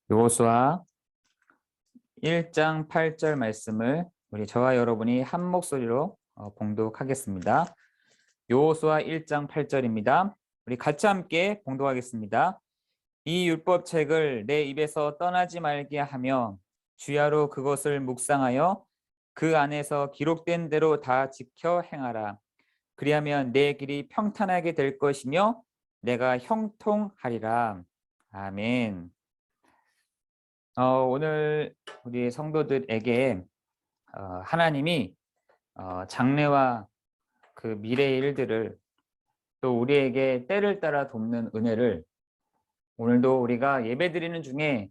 여호수아 1장 8절 말씀을 우리 저와 여러분이 한 목소리로 봉독하겠습니다. 여호수아 1장 8절입니다. 우리 같이 함께 봉독하겠습니다. 이 율법책을 내 입에서 떠나지 말게 하며 주야로 그것을 묵상하여 그 안에서 기록된 대로 다 지켜 행하라. 그리하면 내 길이 평탄하게 될 것이며 내가 형통하리라. 아멘. 오늘 우리 성도들에게 하나님이 장래와 그 미래의 일들을 또 우리에게 때를 따라 돕는 은혜를 오늘도 우리가 예배드리는 중에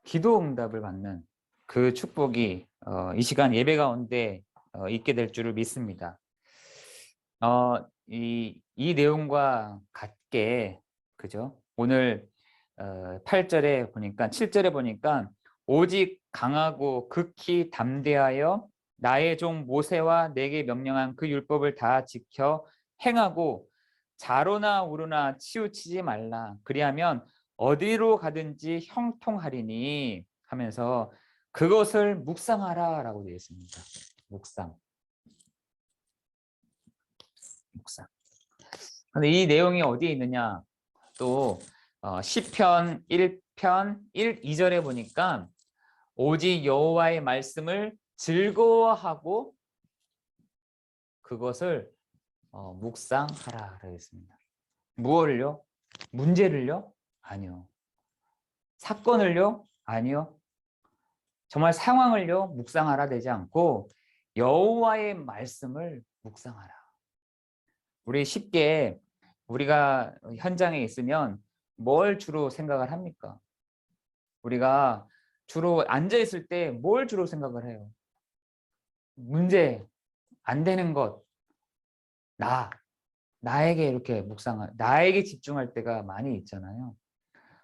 기도 응답을 받는 그 축복이 이 시간 예배 가운데 있게 될 줄을 믿습니다. 이 내용과 같게 그죠? 오늘 8절에 보니까 7절에 보니까 오직 강하고 극히 담대하여 나의 종 모세와 내게 명령한 그 율법을 다 지켜 행하고 좌로나 우로나 치우치지 말라. 그리하면 어디로 가든지 형통하리니 하면서 그것을 묵상하라 라고 되어 있습니다. 묵상. 근데 이 내용이 어디에 있느냐? 또 시편 1편 1, 2절에 보니까 오직 여호와의 말씀을 즐거워하고 그것을 묵상하라 그랬습니다. 무엇을요? 문제를요? 아니요. 사건을요? 아니요. 정말 상황을요? 묵상하라 되지 않고 여호와의 말씀을 묵상하라. 우리 쉽게 우리가 현장에 있으면 뭘 주로 생각을 합니까? 우리가 주로 앉아 있을 때 뭘 주로 생각을 해요? 문제, 안 되는 것, 나에게 이렇게 나에게 집중할 때가 많이 있잖아요.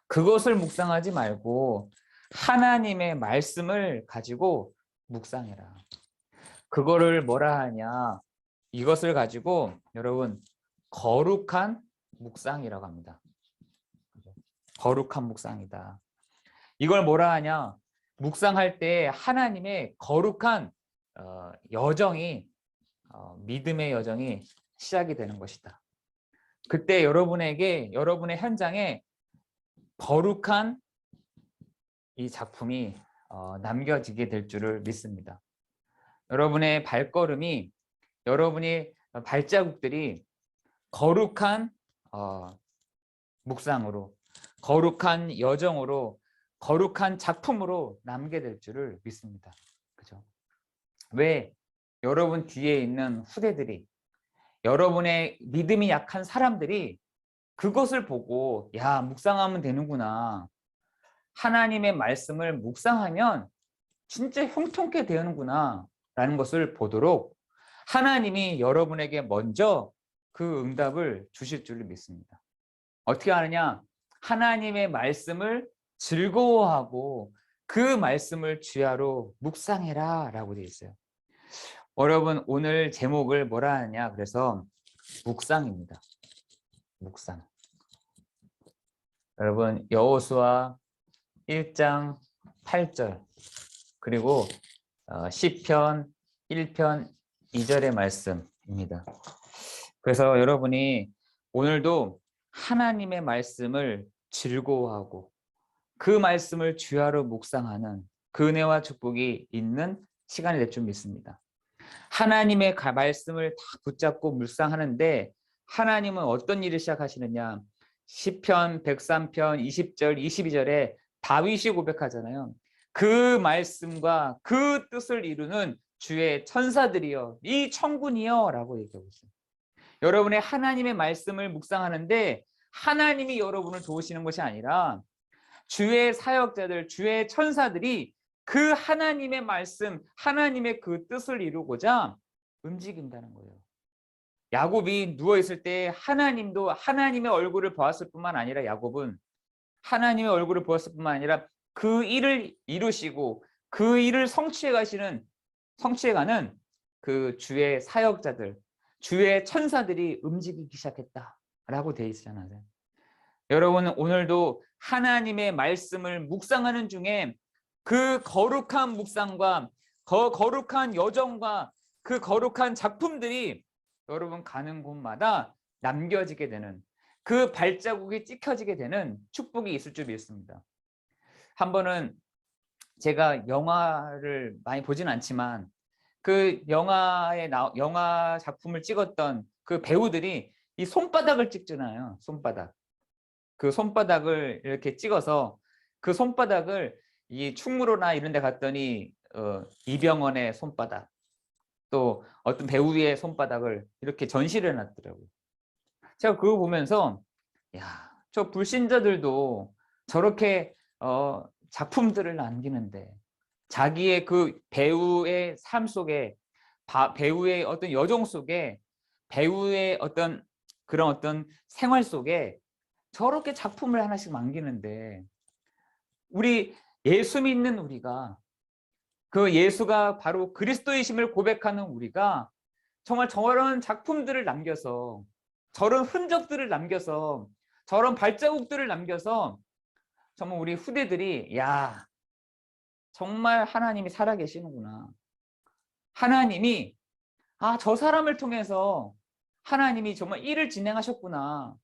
그것을 묵상하지 말고 하나님의 말씀을 가지고 묵상해라. 그거를 뭐라 하냐? 이것을 가지고 여러분 거룩한 묵상이라고 합니다. 거룩한 묵상이다. 이걸 뭐라 하냐? 묵상할 때 하나님의 거룩한 여정이 믿음의 여정이 시작이 되는 것이다. 그때 여러분의 현장에 거룩한 이 작품이 남겨지게 될 줄을 믿습니다. 여러분의 발걸음이 여러분의 발자국들이 거룩한 묵상으로 거룩한 여정으로 거룩한 작품으로 남게 될 줄을 믿습니다. 그죠? 왜? 여러분 뒤에 있는 후대들이 여러분의 믿음이 약한 사람들이 그것을 보고 야, 묵상하면 되는구나. 하나님의 말씀을 묵상하면 진짜 형통케 되는구나 라는 것을 보도록 하나님이 여러분에게 먼저 그 응답을 주실 줄을 믿습니다. 어떻게 하느냐? 하나님의 말씀을 즐거워하고 그 말씀을 주야로 묵상해라 라고 되어 있어요. 여러분 오늘 제목을 뭐라 하느냐? 그래서 묵상입니다. 묵상. 여러분 여호수아 1장 8절 그리고 시편 1편 2절의 말씀입니다. 그래서 여러분이 오늘도 하나님의 말씀을 즐거워하고 그 말씀을 주야로 묵상하는 그 은혜와 축복이 있는 시간이 될 줄 믿습니다. 하나님의 말씀을 다 붙잡고 묵상하는데 하나님은 어떤 일을 시작하시느냐? 시편 103편 20절 22절에 다윗이 고백하잖아요. 그 말씀과 그 뜻을 이루는 주의 천사들이여 이 천군이여 라고 얘기하고 있어요. 여러분의 하나님의 말씀을 묵상하는데 하나님이 여러분을 도우시는 것이 아니라 주의 사역자들, 주의 천사들이 그 하나님의 말씀, 하나님의 그 뜻을 이루고자 움직인다는 거예요. 야곱이 누워있을 때 하나님도 하나님의 얼굴을 보았을 뿐만 아니라 야곱은 하나님의 얼굴을 보았을 뿐만 아니라 그 일을 이루시고 그 일을 성취해가는 그 주의 사역자들, 주의 천사들이 움직이기 시작했다라고 되어 있잖아요. 여러분은 오늘도 하나님의 말씀을 묵상하는 중에 그 거룩한 묵상과 거룩한 여정과 그 거룩한 작품들이 여러분 가는 곳마다 남겨지게 되는, 그 발자국이 찍혀지게 되는 축복이 있을 줄 믿습니다. 한 번은 제가 영화를 많이 보진 않지만 그 영화 작품을 찍었던 그 배우들이 이 손바닥을 찍잖아요. 손바닥. 그 손바닥을 이렇게 찍어서 그 손바닥을 이 충무로나 이런 데 갔더니 이병헌의 손바닥, 또 어떤 배우의 손바닥을 이렇게 전시를 해놨더라고요. 제가 그거 보면서 야, 저 불신자들도 저렇게 작품들을 남기는데, 자기의 그 배우의 삶 속에, 배우의 어떤 여정 속에, 배우의 어떤 그런 어떤 생활 속에 저렇게 작품을 하나씩 남기는데, 우리 예수 믿는 우리가, 그 예수가 바로 그리스도이심을 고백하는 우리가 정말 저런 작품들을 남겨서, 저런 흔적들을 남겨서, 저런 발자국들을 남겨서 정말 우리 후대들이 야, 정말 하나님이 살아계시는구나. 하나님이 저 사람을 통해서 하나님이 정말 일을 진행하셨구나.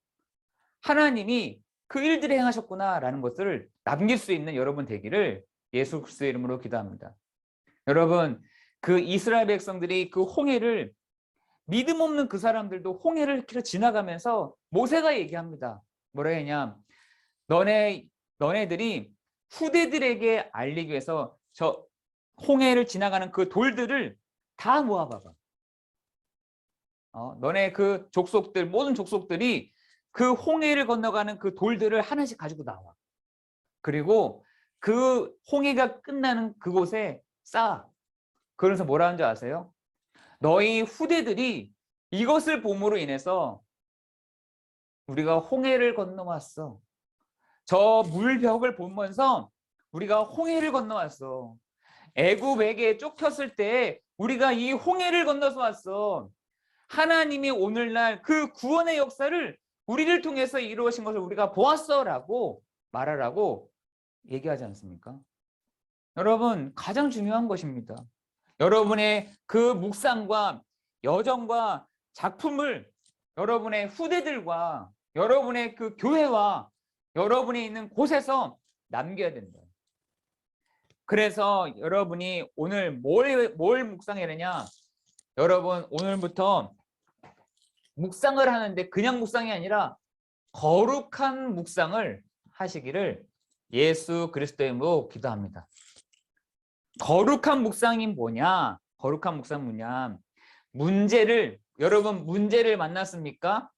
하나님이 그 일들을 행하셨구나 라는 것을 남길 수 있는 여러분 되기를 예수 그리스도의 이름으로 기도합니다. 여러분, 그 이스라엘 백성들이 그 홍해를, 믿음 없는 그 사람들도 홍해를 지나가면서 모세가 얘기합니다. 뭐라 했냐? 너네들이 후대들에게 알리기 위해서 저 홍해를 지나가는 그 돌들을 다 모아봐봐. 너네 그 족속들, 모든 족속들이 그 홍해를 건너가는 그 돌들을 하나씩 가지고 나와. 그리고 그 홍해가 끝나는 그곳에 쌓아. 그래서 뭐라 하는 줄 아세요? 너희 후대들이 이것을 봄으로 인해서 우리가 홍해를 건너왔어. 저 물벽을 보면서 우리가 홍해를 건너왔어. 애굽에게 쫓겼을 때 우리가 이 홍해를 건너서 왔어. 하나님이 오늘날 그 구원의 역사를 우리를 통해서 이루어진 것을 우리가 보았어라고 말하라고 얘기하지 않습니까? 여러분, 가장 중요한 것입니다. 여러분의 그 묵상과 여정과 작품을 여러분의 후대들과 여러분의 그 교회와 여러분이 있는 곳에서 남겨야 된다. 그래서 여러분이 오늘 뭘 묵상해야 되냐? 여러분, 오늘부터 묵상을 하는데 그냥 묵상이 아니라 거룩한 묵상을 하시기를 예수 그리스도의 이름으로 기도합니다. 거룩한 묵상이 뭐냐? 거룩한 묵상은 뭐냐? 여러분 문제를 만났습니까?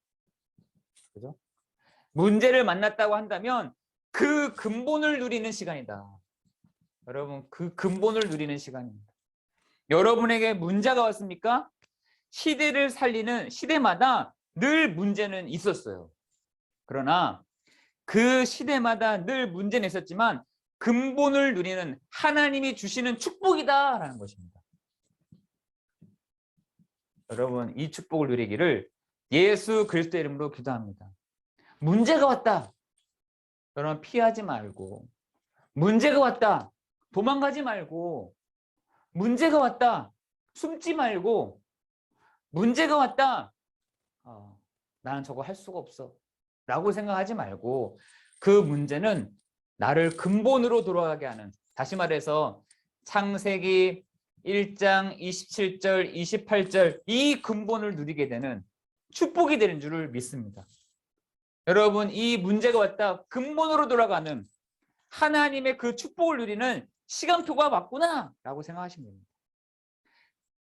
그죠? 문제를 만났다고 한다면 그 근본을 누리는 시간이다. 여러분, 그 근본을 누리는 시간입니다. 여러분에게 문제가 왔습니까? 시대를 살리는 시대마다 늘 문제는 있었어요. 그러나 그 시대마다 늘 문제는 있었지만 근본을 누리는 하나님이 주시는 축복이다라는 것입니다. 여러분, 이 축복을 누리기를 예수 그리스도의 이름으로 기도합니다. 문제가 왔다. 여러분, 피하지 말고, 문제가 왔다. 도망가지 말고, 문제가 왔다. 숨지 말고, 문제가 왔다. 나는 저거 할 수가 없어. 라고 생각하지 말고, 그 문제는 나를 근본으로 돌아가게 하는, 다시 말해서 창세기 1장 27절, 28절 이 근본을 누리게 되는 축복이 되는 줄을 믿습니다. 여러분, 이 문제가 왔다 근본으로 돌아가는 하나님의 그 축복을 누리는 시간표가 맞구나 라고 생각하시면 됩니다.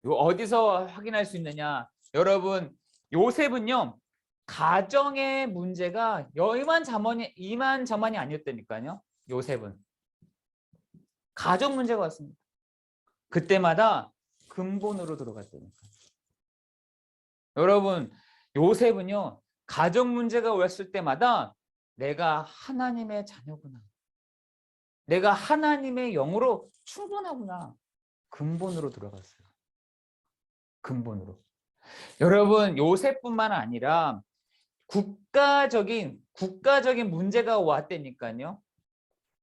어디서 확인할 수 있느냐? 여러분, 요셉은요, 가정의 문제가 이만저만이 아니었다니까요. 요셉은 가정 문제가 왔습니다. 그때마다 근본으로 들어갔다니까요. 여러분, 요셉은요, 가정 문제가 왔을 때마다 내가 하나님의 자녀구나, 내가 하나님의 영으로 충분하구나, 근본으로 들어갔어요. 근본으로. 여러분, 요셉뿐만 아니라 국가적인 문제가 왔다니까요.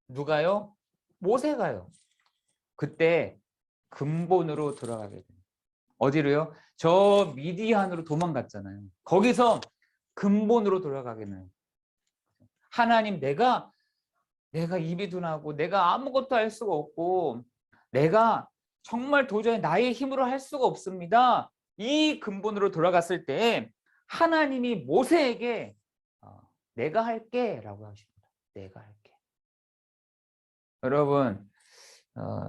누가요? 모세가요. 그때 근본으로 돌아가게 돼요. 어디로요? 저 미디안으로 도망갔잖아요. 거기서 근본으로 돌아가게 돼요. 하나님, 내가 입이 둔하고 내가 아무것도 할 수가 없고 내가 정말 도저히 나의 힘으로 할 수가 없습니다. 이 근본으로 돌아갔을 때 하나님이 모세에게 내가 할게 라고 하십니다. 내가 할게. 여러분,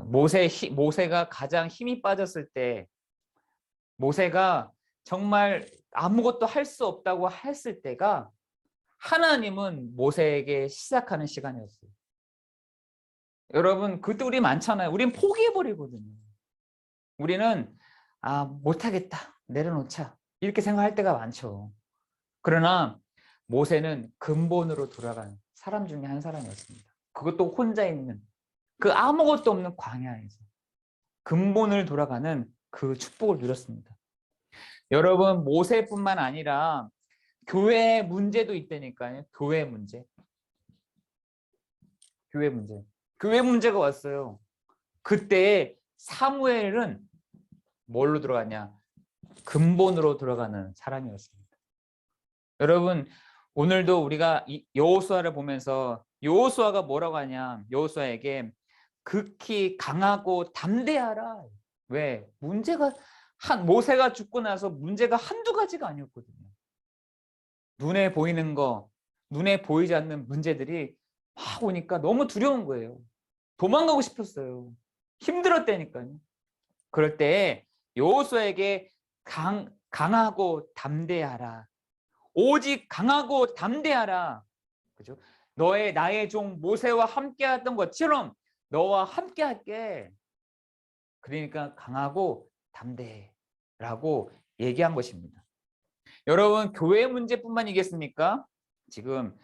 모세가 가장 힘이 빠졌을 때, 모세가 정말 아무것도 할 수 없다고 했을 때가 하나님은 모세에게 시작하는 시간이었어요. 여러분, 그때 우리 많잖아요. 우린 포기해버리거든요. 우리는 못하겠다, 내려놓자, 이렇게 생각할 때가 많죠. 그러나 모세는 근본으로 돌아간 사람 중에 한 사람이었습니다. 그것도 혼자 있는 그 아무것도 없는 광야에서 근본을 돌아가는 그 축복을 누렸습니다. 여러분, 모세뿐만 아니라 교회 문제도 있다니까요. 교회 문제. 교회 문제가 왔어요. 그때 사무엘은 뭘로 들어가냐? 근본으로 들어가는 사람이었습니다. 여러분, 오늘도 우리가 여호수아를 보면서 여호수아가 뭐라고 하냐? 여호수아에게 극히 강하고 담대하라. 왜? 모세가 죽고 나서 문제가 한두 가지가 아니었거든요. 눈에 보이는 거, 눈에 보이지 않는 문제들이 막 오니까 너무 두려운 거예요. 도망가고 싶었어요. 힘들었다니까요. 그럴 때 여호수아에게 강하고 담대하라. 오직 강하고 담대하라. 그죠? 나의 종 모세와 함께했던 것처럼 너와 함께할게. 그러니까 강하고 담대라고 얘기한 것입니다. 여러분, 교회 문제뿐만이겠습니까? 지금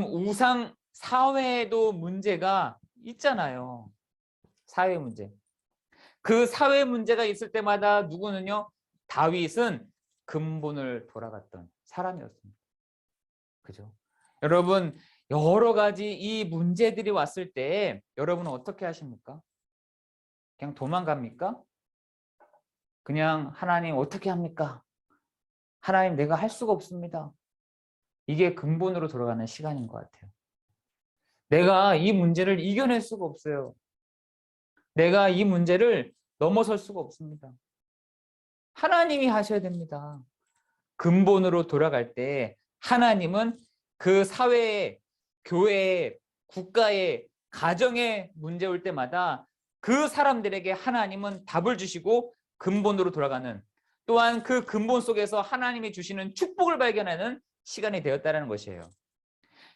우상 사회에도 문제가 있잖아요. 사회 문제. 그 사회 문제가 있을 때마다 누구는요? 다윗은 근본을 돌아갔던 사람이었습니다. 그죠? 여러분, 여러 가지 이 문제들이 왔을 때 여러분은 어떻게 하십니까? 그냥 도망갑니까? 그냥 하나님 어떻게 합니까? 하나님, 내가 할 수가 없습니다. 이게 근본으로 돌아가는 시간인 것 같아요. 내가 이 문제를 이겨낼 수가 없어요. 내가 이 문제를 넘어설 수가 없습니다. 하나님이 하셔야 됩니다. 근본으로 돌아갈 때 하나님은 그 사회에, 교회에, 국가에, 가정에 문제 올 때마다 그 사람들에게 하나님은 답을 주시고 근본으로 돌아가는, 또한 그 근본 속에서 하나님이 주시는 축복을 발견하는 시간이 되었다는 것이에요.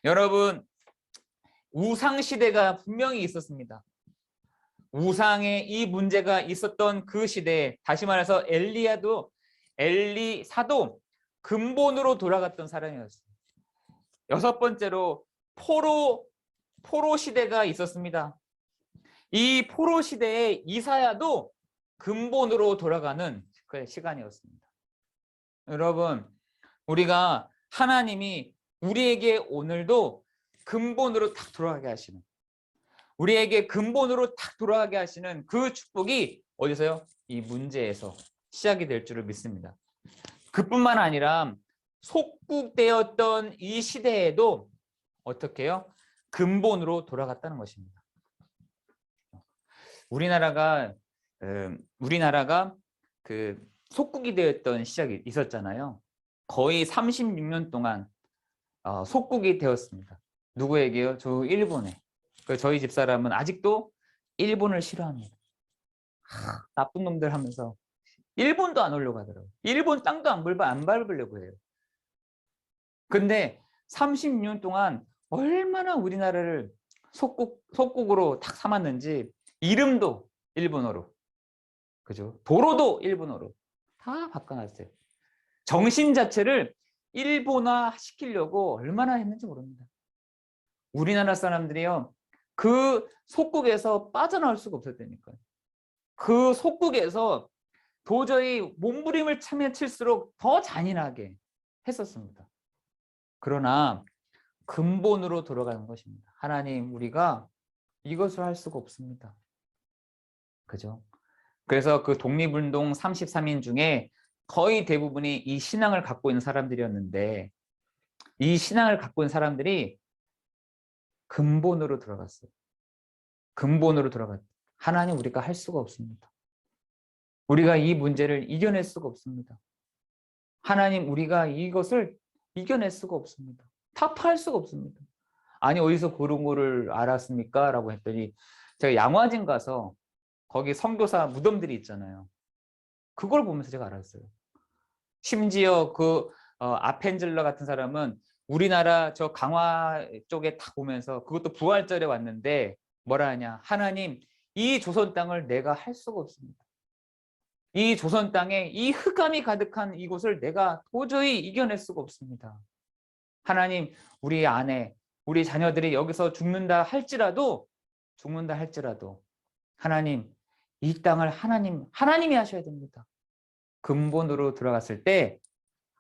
여러분, 우상시대가 분명히 있었습니다. 우상의 이 문제가 있었던 그 시대에, 다시 말해서 엘리사도 근본으로 돌아갔던 사람이었어요. 여섯 번째로 포로 시대가 있었습니다. 이 포로 시대에 이사야도 근본으로 돌아가는 그 시간이었습니다. 여러분, 우리가 하나님이 우리에게 오늘도 근본으로 딱 돌아가게 하시는, 우리에게 근본으로 딱 돌아가게 하시는 그 축복이 어디서요? 이 문제에서 시작이 될 줄을 믿습니다. 그뿐만 아니라 속국되었던 이 시대에도 어떻게 해요? 근본으로 돌아갔다는 것입니다. 우리나라가 그 속국이 되었던 시작이 있었잖아요. 거의 36년 동안 속국이 되었습니다. 누구에게요? 저 일본에. 저희 집사람은 아직도 일본을 싫어합니다. 나쁜 놈들 하면서 일본도 안 오려고 하더라고요. 일본 땅도 안 밟으려고 해요. 근데 36년 동안 얼마나 우리나라를 속국으로 딱 삼았는지, 이름도 일본어로, 그죠? 도로도 일본어로 다 바꿔놨어요. 정신 자체를 일본화 시키려고 얼마나 했는지 모릅니다. 우리나라 사람들이요, 그 속국에서 빠져나올 수가 없었다니까요. 그 속국에서 도저히 몸부림을 칠수록 더 잔인하게 했었습니다. 그러나 근본으로 돌아가는 것입니다. 하나님, 우리가 이것을 할 수가 없습니다. 그죠? 그래서 그 독립운동 33인 중에 거의 대부분이 이 신앙을 갖고 있는 사람들이었는데, 이 신앙을 갖고 있는 사람들이 근본으로 들어갔어요. 근본으로 들어갔어요. 하나님, 우리가 할 수가 없습니다. 우리가 이 문제를 이겨낼 수가 없습니다. 하나님, 우리가 이것을 이겨낼 수가 없습니다. 타파할 수가 없습니다. 아니, 어디서 그런 거를 알았습니까? 라고 했더니 제가 양화진 가서 거기 선교사 무덤들이 있잖아요. 그걸 보면서 제가 알았어요. 심지어 그 아펜젤러 같은 사람은 우리나라 저 강화 쪽에 딱 오면서, 그것도 부활절에 왔는데 뭐라 하냐, 하나님, 이 조선 땅을 내가 할 수가 없습니다. 이 조선 땅에 이 흑암이 가득한 이곳을 내가 도저히 이겨낼 수가 없습니다. 하나님, 우리 아내, 우리 자녀들이 여기서 죽는다 할지라도 하나님, 이 땅을 하나님이 하셔야 됩니다. 근본으로 들어갔을 때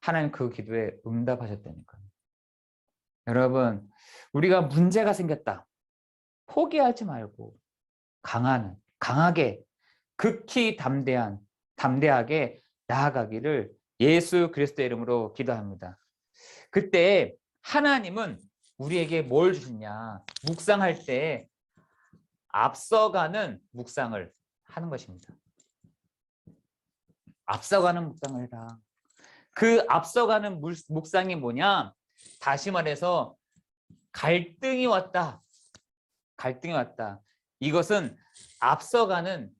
하나님 그 기도에 응답하셨다니까요. 여러분, 우리가 문제가 생겼다, 포기하지 말고 강하게, 극히 담대하게 나아가기를 예수 그리스도의 이름으로 기도합니다. 그때 하나님은 우리에게 뭘 주시냐, 묵상할 때 앞서가는 묵상을 하는 것입니다. 앞서가는 묵상을 해라. 그 앞서가는 묵상이 뭐냐, 다시 말해서 갈등이 왔다. 이것은 앞서가는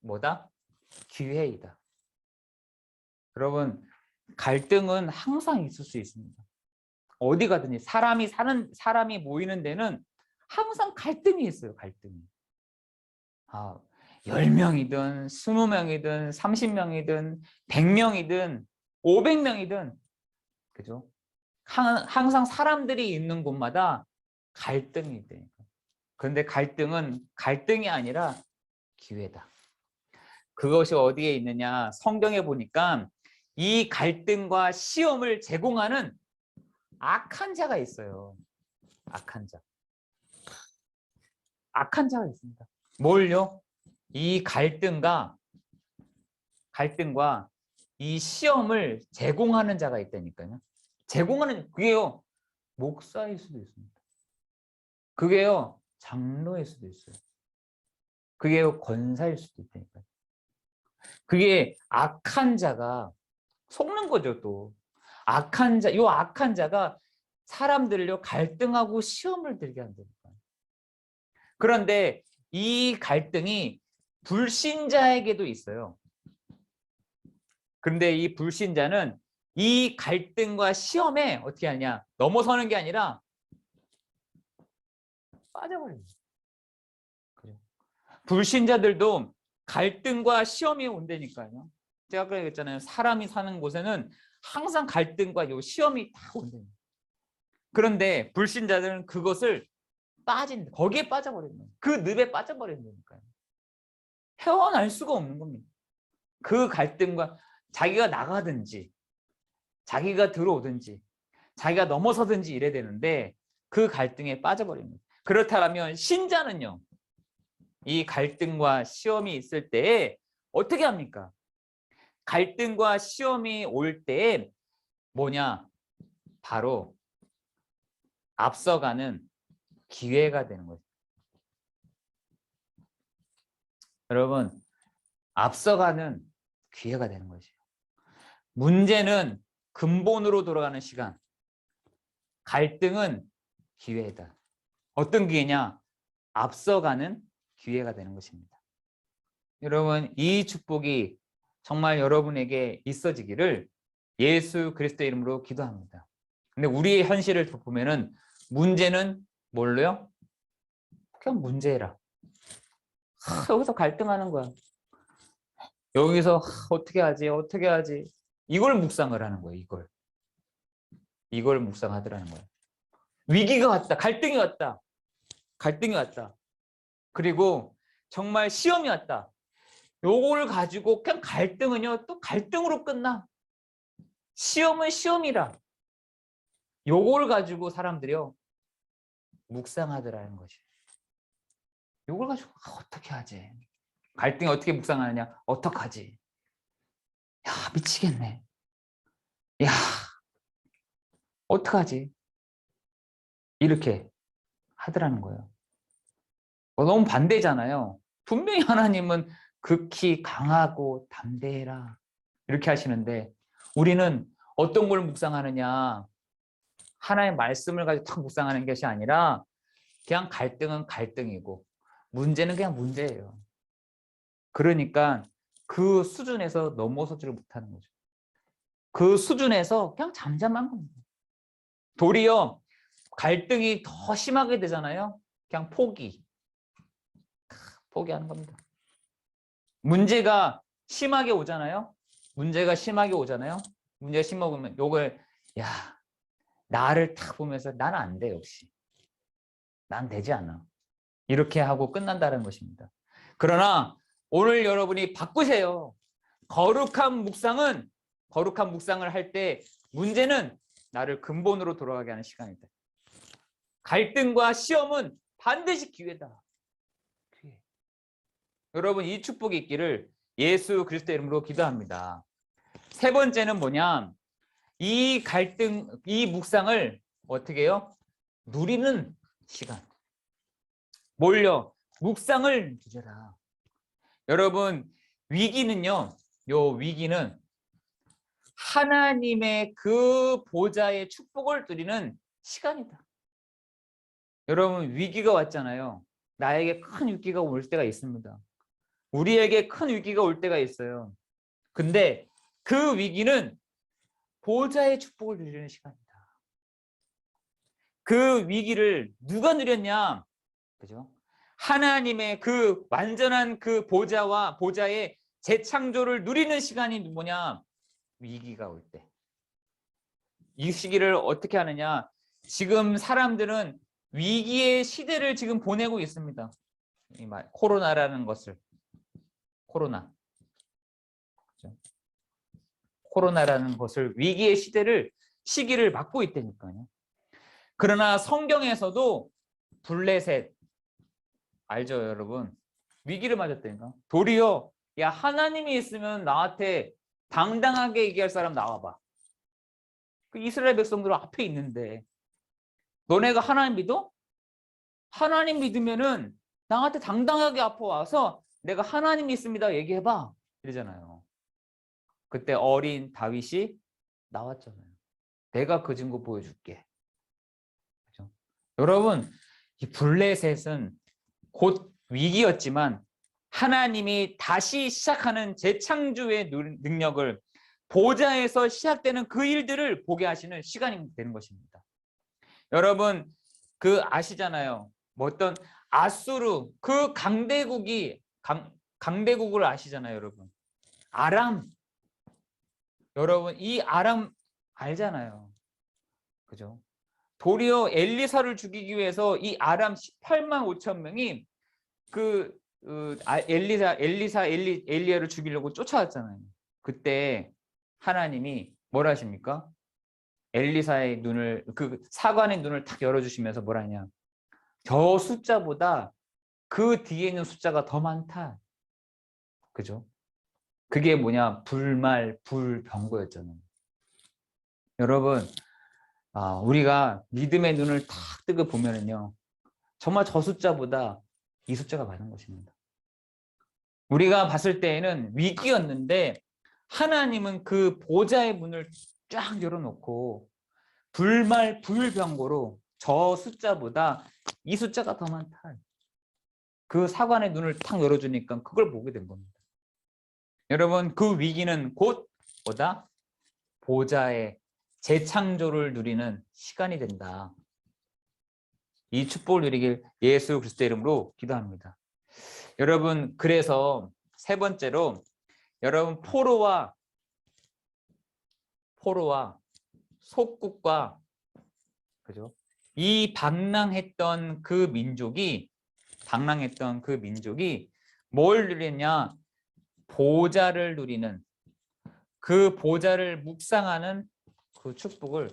뭐다? 기회이다. 여러분, 갈등은 항상 있을 수 있습니다. 어디 가든지 사람이 모이는 데는 항상 갈등이 있어요. 갈등이. 10명이든 20명이든 30명이든 100명이든 500명이든, 그죠? 항상 사람들이 있는 곳마다 갈등이 있다니까. 그런데 갈등은 갈등이 아니라 기회다. 그것이 어디에 있느냐, 성경에 보니까 이 갈등과 시험을 제공하는 악한 자가 있어요. 악한 자가 있습니다. 뭘요? 이 갈등과 이 시험을 제공하는 자가 있다니까요. 제공하는, 그게요, 목사일 수도 있습니다. 그게요, 장로일 수도 있어요. 그게요, 권사일 수도 있다니까요. 그게 악한 자가 속는 거죠. 또 악한 자가 사람들을요, 갈등하고 시험을 들게 한다니까. 그런데 이 갈등이 불신자에게도 있어요. 그런데 이 불신자는 이 갈등과 시험에 어떻게 하냐, 넘어서는 게 아니라 빠져버립니다. 그죠? 불신자들도 갈등과 시험이 온다니까요. 제가 아까 얘기했잖아요. 사람이 사는 곳에는 항상 갈등과 요 시험이 다 온다니까요. 그런데 불신자들은 그것을 거기에 빠져버리는, 그 늪에 빠져버린다니까요. 헤어날 수가 없는 겁니다. 그 갈등과, 자기가 나가든지 자기가 들어오든지 자기가 넘어서든지 이래야 되는데 그 갈등에 빠져버립니다. 그렇다면 신자는요, 이 갈등과 시험이 있을 때에 어떻게 합니까? 갈등과 시험이 올 때에 뭐냐, 바로 앞서가는 기회가 되는 거죠. 여러분, 앞서가는 기회가 되는 거죠. 문제는 근본으로 돌아가는 시간, 갈등은 기회다. 어떤 기회냐? 앞서가는 기회가 되는 것입니다. 여러분, 이 축복이 정말 여러분에게 있어지기를 예수 그리스도의 이름으로 기도합니다. 근데 우리의 현실을 보면은 문제는 뭘로요? 그냥 문제라. 여기서 갈등하는 거야. 여기서 어떻게 하지? 이걸 묵상을 하는 거예요. 이걸 묵상하더라는 거예요. 위기가 왔다. 갈등이 왔다. 그리고 정말 시험이 왔다. 요걸 가지고 그냥 갈등은요, 또 갈등으로 끝나. 시험은 시험이라. 요걸 가지고 사람들이요 묵상하더라는 거지. 요걸 가지고 어떻게 하지? 갈등이 어떻게 묵상하느냐? 어떡하지? 야, 미치겠네. 야, 어떡하지? 이렇게 하더라는 거예요. 너무 반대잖아요. 분명히 하나님은 극히 강하고 담대해라 이렇게 하시는데 우리는 어떤 걸 묵상하느냐? 하나의 말씀을 가지고 탁 묵상하는 것이 아니라 그냥 갈등은 갈등이고 문제는 그냥 문제예요. 그러니까 그 수준에서 넘어서지를 못하는 거죠. 그 수준에서 그냥 잠잠한 겁니다. 도리어 갈등이 더 심하게 되잖아요. 그냥 포기하는 겁니다. 문제가 심하게 오잖아요. 문제가 심하게 오면 요걸 야 나를 탁 보면서 난 안 돼 역시. 난 되지 않아. 이렇게 하고 끝난다는 것입니다. 그러나 오늘 여러분이 바꾸세요. 거룩한 묵상을 할 때 문제는 나를 근본으로 돌아가게 하는 시간이다. 갈등과 시험은 반드시 기회다. 기회. 여러분 이 축복이 있기를 예수 그리스도의 이름으로 기도합니다. 세 번째는 뭐냐? 이 갈등, 이 묵상을 어떻게 해요? 누리는 시간. 뭘요? 묵상을 누려라. 여러분 위기는요. 요 위기는 하나님의 그 보좌의 축복을 누리는 시간이다. 여러분 위기가 왔잖아요. 나에게 큰 위기가 올 때가 있습니다. 우리에게 큰 위기가 올 때가 있어요. 근데 그 위기는 보좌의 축복을 누리는 시간이다. 그 위기를 누가 누렸냐? 그죠? 하나님의 그 완전한 그 보좌의 재창조를 누리는 시간이 뭐냐? 위기가 올 때. 이 시기를 어떻게 하느냐? 지금 사람들은 위기의 시대를 지금 보내고 있습니다. 이 말, 코로나라는 것을. 코로나라는 것을 위기의 시기를 맞고 있다니까요. 그러나 성경에서도 블레셋 알죠, 여러분? 위기를 맞았다니까. 도리어 야 하나님이 있으면 나한테 당당하게 얘기할 사람 나와봐. 그 이스라엘 백성들 앞에 있는데 너네가 하나님 믿어? 하나님 믿으면은 나한테 당당하게 앞에 와서 내가 하나님 믿습니다 얘기해봐 이러잖아요. 그때 어린 다윗이 나왔잖아요. 내가 그 증거 보여줄게. 그렇죠? 여러분 이 블레셋은 곧 위기였지만 하나님이 다시 시작하는 재창조의 능력을 보좌에서 시작되는 그 일들을 보게 하시는 시간이 되는 것입니다. 여러분 그 아시잖아요. 뭐 어떤 아수르 그 강대국을 아시잖아요, 여러분. 아람 여러분 이 아람 알잖아요. 그죠? 도리어 엘리사를 죽이기 위해서 이 아람 18만 5천 명이 엘리야를 죽이려고 쫓아왔잖아요. 그때 하나님이 뭘 하십니까? 엘리사의 눈을 그 사관의 눈을 탁 열어주시면서 뭐라 하냐? 저 숫자보다 그 뒤에 있는 숫자가 더 많다. 그죠? 그게 뭐냐? 불병거였잖아요. 여러분, 우리가 믿음의 눈을 탁 뜨고 보면은요, 정말 저 숫자보다 이 숫자가 많은 것입니다. 우리가 봤을 때에는 위기였는데 하나님은 그 보좌의 문을 쫙 열어놓고 불병거로 저 숫자보다 이 숫자가 더 많다. 그 사관의 눈을 탁 열어주니까 그걸 보게 된 겁니다. 여러분 그 위기는 곧 뭐다? 보좌의 재창조를 누리는 시간이 된다. 이 축복을 누리길 예수 그리스도의 이름으로 기도합니다. 여러분 그래서 세 번째로 여러분 포로와 속국과 그죠? 이 방랑했던 그 민족이 뭘 누리냐? 보좌를 누리는 그 보좌를 묵상하는 그 축복을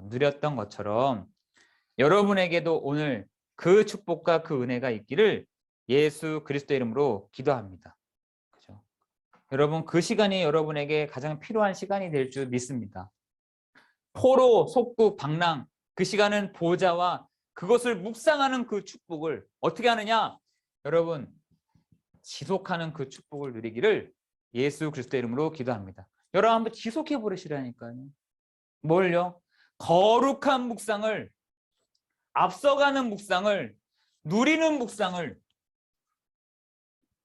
누렸던 것처럼 여러분에게도 오늘 그 축복과 그 은혜가 있기를 예수 그리스도의 이름으로 기도합니다. 그죠? 여러분, 그 시간이 여러분에게 가장 필요한 시간이 될 줄 믿습니다. 포로, 속국, 방랑, 그 시간은 보좌와 그것을 묵상하는 그 축복을 어떻게 하느냐? 여러분, 지속하는 그 축복을 누리기를 예수 그리스도의 이름으로 기도합니다. 여러분, 한번 지속해 버리시라니까요. 뭘요? 거룩한 묵상을, 앞서가는 묵상을, 누리는 묵상을,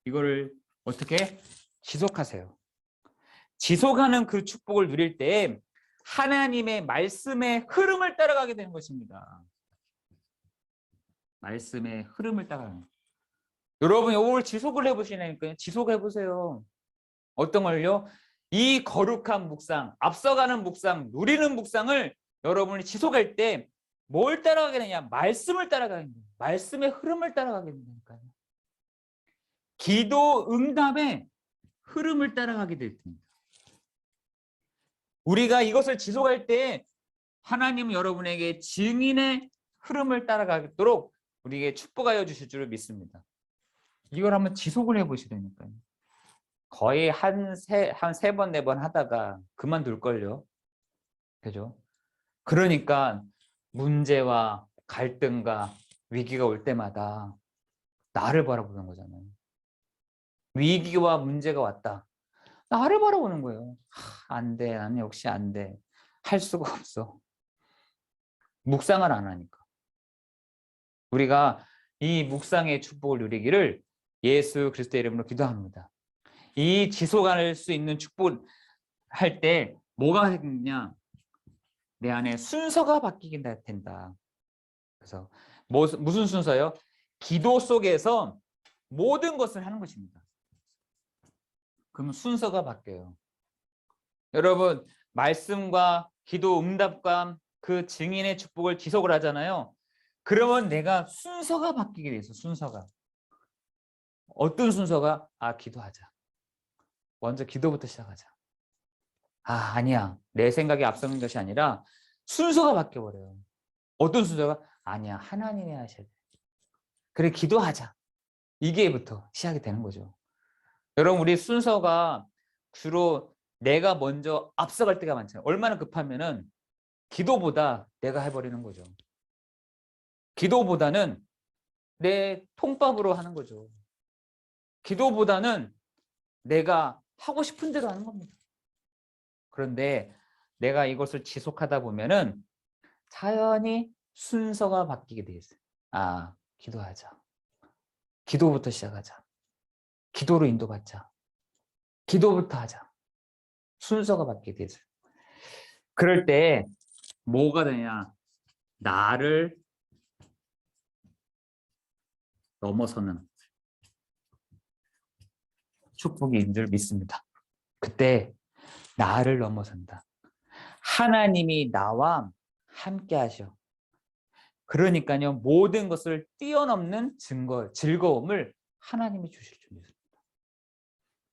이거를 어떻게 지속하세요? 지속하는 그 축복을 누릴 때 하나님의 말씀의 흐름을 따라가게 되는 것입니다. 말씀의 흐름을 따라가는. 여러분, 이걸 지속을 해보시니까요. 지속해보세요. 어떤 걸요? 이 거룩한 묵상, 앞서가는 묵상, 누리는 묵상을 여러분이 지속할 때 뭘 따라가게 되냐? 말씀을 따라가게 됩니다. 말씀의 흐름을 따라가게 된다니까요. 기도 응답의 흐름을 따라가게 될 겁니다. 우리가 이것을 지속할 때 하나님은 여러분에게 증인의 흐름을 따라가도록 우리에게 축복하여 주실 줄 믿습니다. 이걸 한번 지속을 해보시라니까요. 거의 한 세 번, 네 번 하다가 그만둘걸요. 그죠? 그러니까 문제와 갈등과 위기가 올 때마다 나를 바라보는 거잖아요. 위기와 문제가 왔다. 나를 바라보는 거예요. 안 돼. 나는 역시 안 돼. 할 수가 없어. 묵상을 안 하니까. 우리가 이 묵상의 축복을 누리기를 예수 그리스도의 이름으로 기도합니다. 이 지속할 수 있는 축복을 할 때 뭐가 생기냐? 내 안에 순서가 바뀌게 된다. 그래서 무슨 순서요? 기도 속에서 모든 것을 하는 것입니다. 그럼 순서가 바뀌어요. 여러분, 말씀과 기도 응답과 그 증인의 축복을 지속을 하잖아요. 그러면 내가 순서가 바뀌게 돼서 순서가. 어떤 순서가? 기도하자. 먼저 기도부터 시작하자. 아니야. 내 생각이 앞서는 것이 아니라 순서가 바뀌어버려요. 어떤 순서가? 아니야. 하나님이 하셔야 돼. 그래, 기도하자. 이게부터 시작이 되는 거죠. 여러분, 우리 순서가 주로 내가 먼저 앞서갈 때가 많잖아요. 얼마나 급하면은 기도보다 내가 해버리는 거죠. 기도보다는 내 통밥으로 하는 거죠. 기도보다는 내가 하고 싶은 대로 하는 겁니다. 그런데 내가 이것을 지속하다 보면은 자연히 순서가 바뀌게 돼 있어요. 기도하자. 기도부터 시작하자. 기도로 인도받자. 기도부터 하자. 순서가 바뀌게 돼 있어요. 그럴 때 뭐가 되냐? 나를 넘어서는 축복인 줄 믿습니다. 그때 나를 넘어선다. 하나님이 나와 함께 하셔. 그러니까요, 모든 것을 뛰어넘는 즐거움을 하나님이 주실 줄 믿습니다.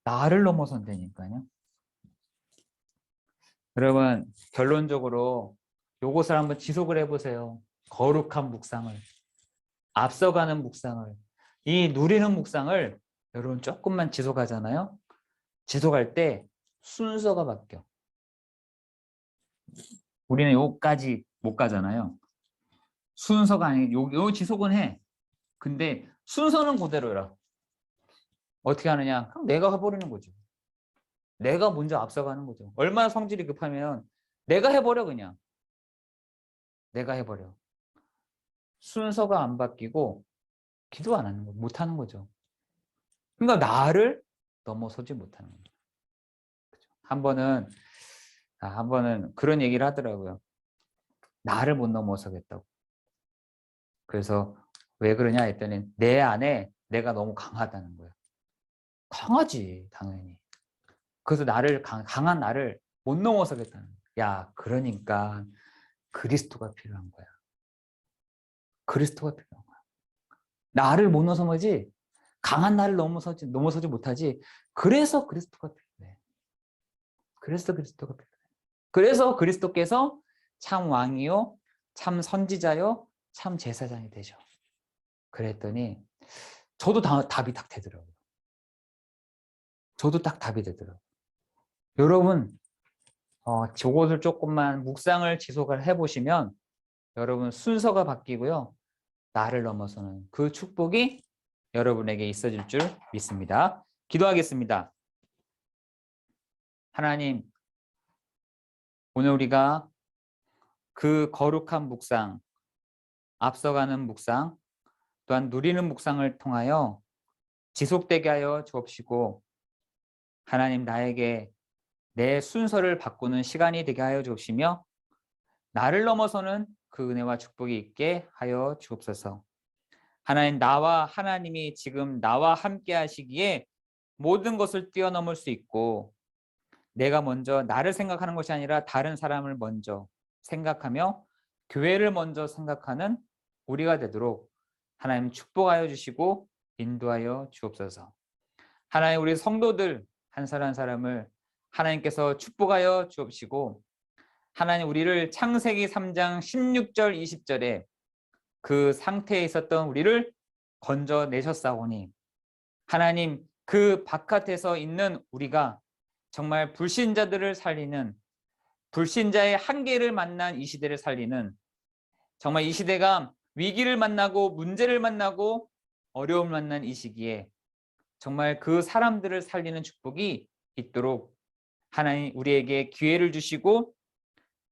나를 넘어선다니까요. 여러분, 결론적으로 이것을 한번 지속을 해보세요. 거룩한 묵상을, 앞서가는 묵상을, 이 누리는 묵상을 여러분 조금만 지속하잖아요. 지속할 때 순서가 바뀌어. 우리는 여기까지 못 가잖아요. 순서가 아니고 요 지속은 해. 근데 순서는 그대로라. 어떻게 하느냐? 그럼 내가 해버리는 거죠. 내가 먼저 앞서가는 거죠. 얼마나 성질이 급하면 내가 해버려. 그냥 내가 해버려. 순서가 안 바뀌고 기도 안 하는 거, 못 하는 거죠. 그러니까 나를 넘어서지 못하는 거죠. 한 번은 그런 얘기를 하더라고요. 나를 못 넘어서겠다고. 그래서 왜 그러냐 했더니 내 안에 내가 너무 강하다는 거예요. 강하지, 당연히. 그래서 강한 나를 못 넘어서겠다는 거야. 야, 그러니까 그리스도가 필요한 거야. 그리스도가 필요한 거야. 나를 못 넘어서지, 강한 나를 넘어서지 못하지. 그래서 그리스도가 필요해. 그래서 그리스도가 필요해. 그래서 그리스도께서 참 왕이요, 참 선지자요, 참 제사장이 되죠. 그랬더니 저도 답이 딱 되더라고요. 저도 딱 답이 되더라고요. 여러분, 저것을 조금만 묵상을 지속을 해보시면 여러분 순서가 바뀌고요. 나를 넘어서는 그 축복이 여러분에게 있어질 줄 믿습니다. 기도하겠습니다. 하나님, 오늘 우리가 그 거룩한 묵상, 앞서가는 묵상, 또한 누리는 묵상을 통하여 지속되게 하여 주옵시고 하나님 나에게 내 순서를 바꾸는 시간이 되게 하여 주옵시며 나를 넘어서는 그 은혜와 축복이 있게 하여 주옵소서. 하나님, 나와 하나님이 지금 나와 함께 하시기에 모든 것을 뛰어넘을 수 있고 내가 먼저 나를 생각하는 것이 아니라 다른 사람을 먼저 생각하며 교회를 먼저 생각하는 우리가 되도록 하나님 축복하여 주시고 인도하여 주옵소서. 하나님, 우리 성도들 한 사람 한 사람을 하나님께서 축복하여 주옵시고 하나님, 우리를 창세기 3장 16절 20절에 그 상태에 있었던 우리를 건져내셨사오니 하나님, 그 바깥에서 있는 우리가 정말 불신자들을 살리는, 불신자의 한계를 만난 이 시대를 살리는, 정말 이 시대가 위기를 만나고 문제를 만나고 어려움을 만난 이 시기에 정말 그 사람들을 살리는 축복이 있도록 하나님 우리에게 기회를 주시고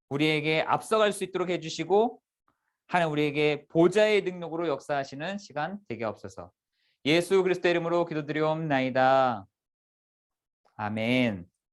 우리에게 앞서갈 수 있도록 해주시고 하나님 우리에게 보좌의 능력으로 역사하시는 시간 되게 없어서 예수 그리스도 이름으로 기도드리옵나이다. 아멘.